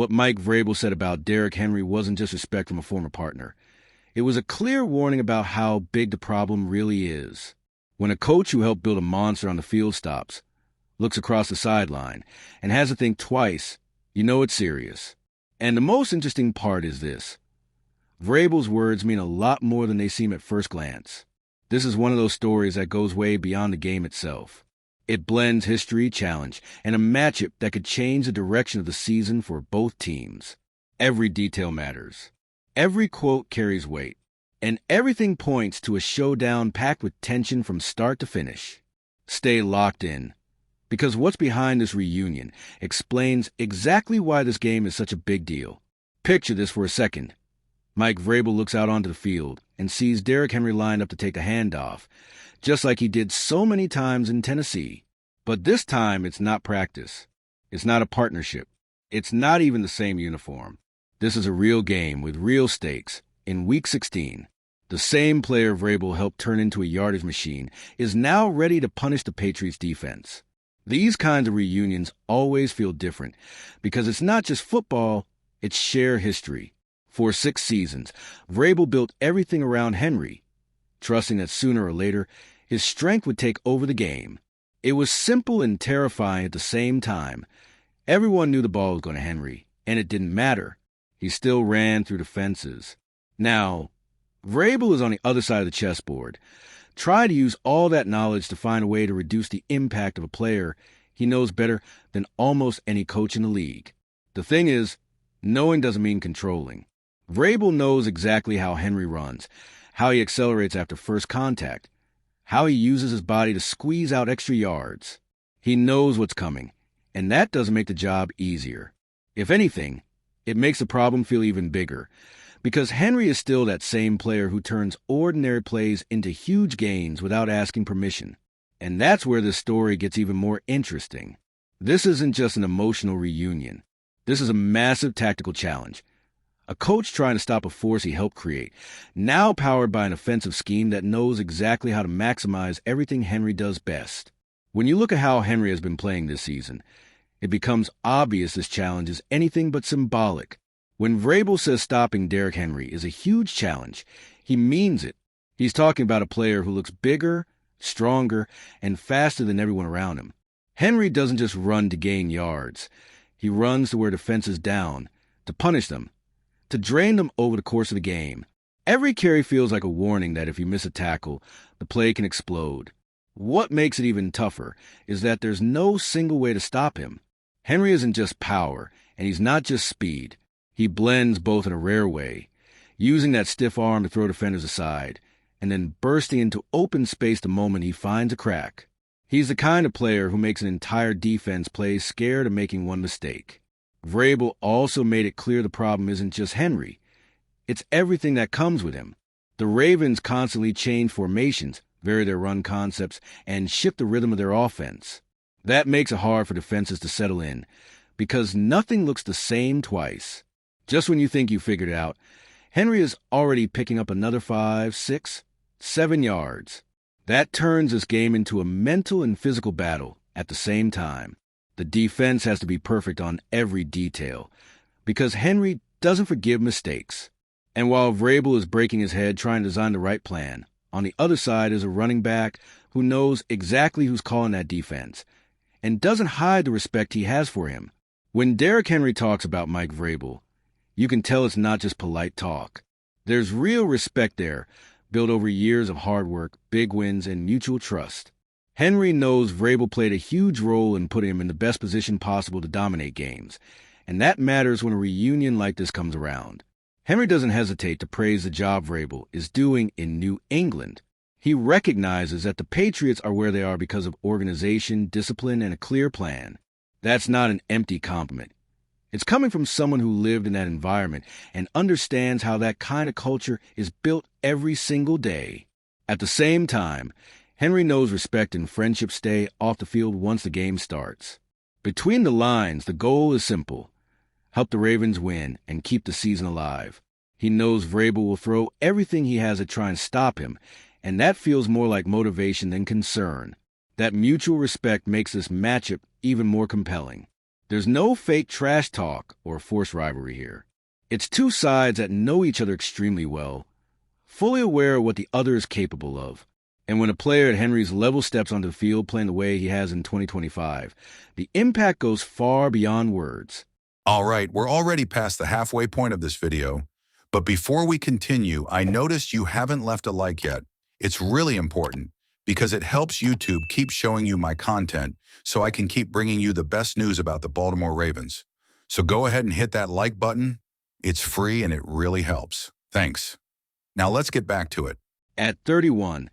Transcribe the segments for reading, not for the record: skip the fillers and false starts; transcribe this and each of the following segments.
What Mike Vrabel said about Derrick Henry wasn't just respect from a former partner. It was a clear warning about how big the problem really is. When a coach who helped build a monster on the field stops, looks across the sideline, and has to think twice, you know it's serious. And the most interesting part is this. Vrabel's words mean a lot more than they seem at first glance. This is one of those stories that goes way beyond the game itself. It blends history, challenge, and a matchup that could change the direction of the season for both teams. Every detail matters. Every quote carries weight. And everything points to a showdown packed with tension from start to finish. Stay locked in, because what's behind this reunion explains exactly why this game is such a big deal. Picture this for a second. Mike Vrabel looks out onto the field and sees Derrick Henry lined up to take a handoff, just like he did so many times in Tennessee. But this time, it's not practice. It's not a partnership. It's not even the same uniform. This is a real game with real stakes. In Week 16, the same player Vrabel helped turn into a yardage machine is now ready to punish the Patriots' defense. These kinds of reunions always feel different because it's not just football, it's shared history. For 6 seasons, Vrabel built everything around Henry, trusting that sooner or later, his strength would take over the game. It was simple and terrifying at the same time. Everyone knew the ball was going to Henry, and it didn't matter. He still ran through the fences. Now, Vrabel is on the other side of the chessboard. Try to use all that knowledge to find a way to reduce the impact of a player he knows better than almost any coach in the league. The thing is, knowing doesn't mean controlling. Vrabel knows exactly how Henry runs, how he accelerates after first contact, how he uses his body to squeeze out extra yards. He knows what's coming, and that doesn't make the job easier. If anything, it makes the problem feel even bigger, because Henry is still that same player who turns ordinary plays into huge gains without asking permission. And that's where this story gets even more interesting. This isn't just an emotional reunion. This is a massive tactical challenge. A coach trying to stop a force he helped create, now powered by an offensive scheme that knows exactly how to maximize everything Henry does best. When you look at how Henry has been playing this season, it becomes obvious this challenge is anything but symbolic. When Vrabel says stopping Derrick Henry is a huge challenge, he means it. He's talking about a player who looks bigger, stronger, and faster than everyone around him. Henry doesn't just run to gain yards. He runs to wear defenses down, to punish them, to drain them over the course of the game. Every carry feels like a warning that if you miss a tackle, the play can explode. What makes it even tougher is that there's no single way to stop him. Henry isn't just power, and he's not just speed. He blends both in a rare way, using that stiff arm to throw defenders aside, and then bursting into open space the moment he finds a crack. He's the kind of player who makes an entire defense play scared of making one mistake. Vrabel also made it clear the problem isn't just Henry. It's everything that comes with him. The Ravens constantly change formations, vary their run concepts, and shift the rhythm of their offense. That makes it hard for defenses to settle in, because nothing looks the same twice. Just when you think you figured it out, Henry is already picking up another 5, 6, 7 yards. That turns this game into a mental and physical battle at the same time. The defense has to be perfect on every detail, because Henry doesn't forgive mistakes. And while Vrabel is breaking his head trying to design the right plan, on the other side is a running back who knows exactly who's calling that defense, and doesn't hide the respect he has for him. When Derrick Henry talks about Mike Vrabel, you can tell it's not just polite talk. There's real respect there, built over years of hard work, big wins, and mutual trust. Henry knows Vrabel played a huge role in putting him in the best position possible to dominate games, and that matters when a reunion like this comes around. Henry doesn't hesitate to praise the job Vrabel is doing in New England. He recognizes that the Patriots are where they are because of organization, discipline, and a clear plan. That's not an empty compliment. It's coming from someone who lived in that environment and understands how that kind of culture is built every single day. At the same time, Henry knows respect and friendship stay off the field once the game starts. Between the lines, the goal is simple. Help the Ravens win and keep the season alive. He knows Vrabel will throw everything he has to try and stop him, and that feels more like motivation than concern. That mutual respect makes this matchup even more compelling. There's no fake trash talk or forced rivalry here. It's two sides that know each other extremely well, fully aware of what the other is capable of. And when a player at Henry's level steps onto the field playing the way he has in 2025, the impact goes far beyond words. All right, we're already past the halfway point of this video, but before we continue, I noticed you haven't left a like yet. It's really important because it helps YouTube keep showing you my content so I can keep bringing you the best news about the Baltimore Ravens. So go ahead and hit that like button. It's free and it really helps. Thanks. Now let's get back to it. At 31,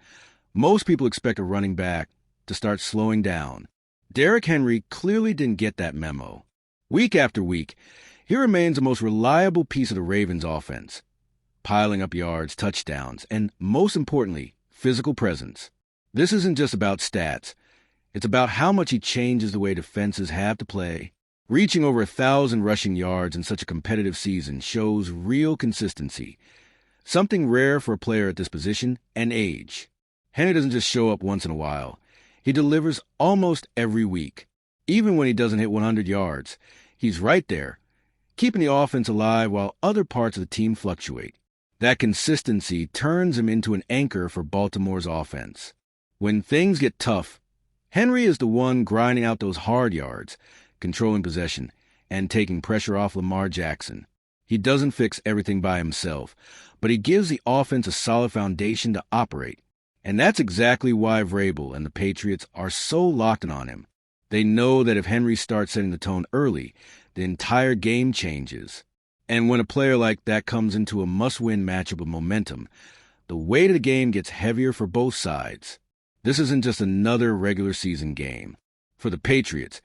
most people expect a running back to start slowing down. Derrick Henry clearly didn't get that memo. Week after week, he remains the most reliable piece of the Ravens' offense, piling up yards, touchdowns, and, most importantly, physical presence. This isn't just about stats. It's about how much he changes the way defenses have to play. Reaching over 1,000 rushing yards in such a competitive season shows real consistency, something rare for a player at this position and age. Henry doesn't just show up once in a while. He delivers almost every week. Even when he doesn't hit 100 yards, he's right there, keeping the offense alive while other parts of the team fluctuate. That consistency turns him into an anchor for Baltimore's offense. When things get tough, Henry is the one grinding out those hard yards, controlling possession, and taking pressure off Lamar Jackson. He doesn't fix everything by himself, but he gives the offense a solid foundation to operate. And that's exactly why Vrabel and the Patriots are so locked in on him. They know that if Henry starts setting the tone early, the entire game changes. And when a player like that comes into a must-win matchup with momentum, the weight of the game gets heavier for both sides. This isn't just another regular season game. For the Patriots,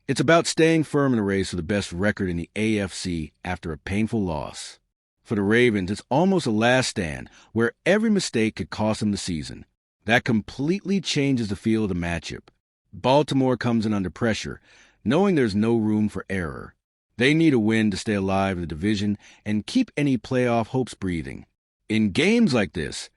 it's about staying firm in the race for the best record in the AFC after a painful loss. For the Ravens, it's almost a last stand where every mistake could cost them the season. That completely changes the feel of the matchup. Baltimore comes in under pressure, knowing there's no room for error. They need a win to stay alive in the division and keep any playoff hopes breathing. In games like this,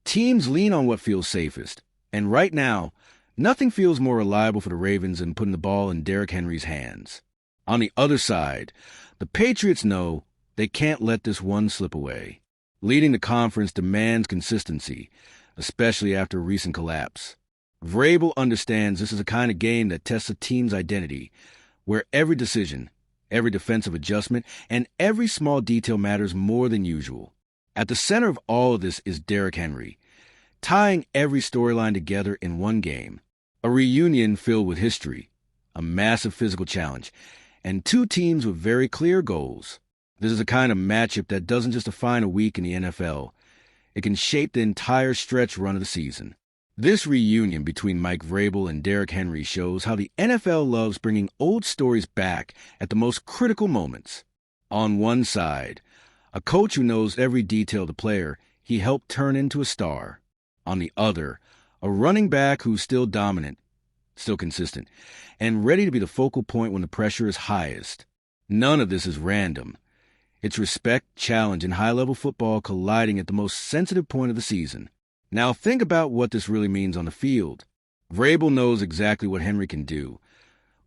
teams lean on what feels safest. And right now, nothing feels more reliable for the Ravens than putting the ball in Derrick Henry's hands. On the other side, the Patriots know they can't let this one slip away. Leading the conference demands consistency, especially after a recent collapse. Vrabel understands this is a kind of game that tests a team's identity, where every decision, every defensive adjustment, and every small detail matters more than usual. At the center of all of this is Derrick Henry, tying every storyline together in one game. A reunion filled with history, a massive physical challenge, and two teams with very clear goals. This is a kind of matchup that doesn't just define a week in the NFL. It can shape the entire stretch run of the season. This reunion between Mike Vrabel and Derrick Henry shows how the NFL loves bringing old stories back at the most critical moments. On one side, a coach who knows every detail of the player he helped turn into a star. On the other, a running back who's still dominant, still consistent, and ready to be the focal point when the pressure is highest. None of this is random. It's respect, challenge, and high-level football colliding at the most sensitive point of the season. Now think about what this really means on the field. Vrabel knows exactly what Henry can do,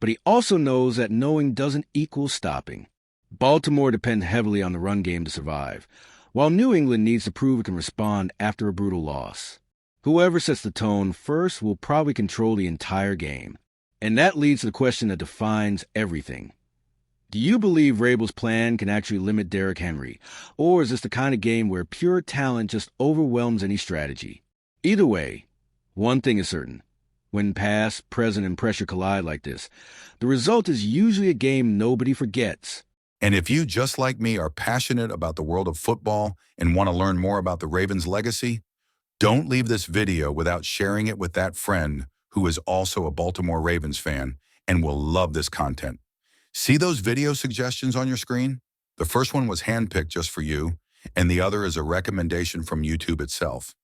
but he also knows that knowing doesn't equal stopping. Baltimore depends heavily on the run game to survive, while New England needs to prove it can respond after a brutal loss. Whoever sets the tone first will probably control the entire game. And that leads to the question that defines everything. Do you believe Vrabel's plan can actually limit Derrick Henry, or is this the kind of game where pure talent just overwhelms any strategy? Either way, one thing is certain. When past, present, and pressure collide like this, the result is usually a game nobody forgets. And if you, just like me, are passionate about the world of football and want to learn more about the Ravens' legacy, don't leave this video without sharing it with that friend who is also a Baltimore Ravens fan and will love this content. See those video suggestions on your screen? The first one was handpicked just for you, and the other is a recommendation from YouTube itself.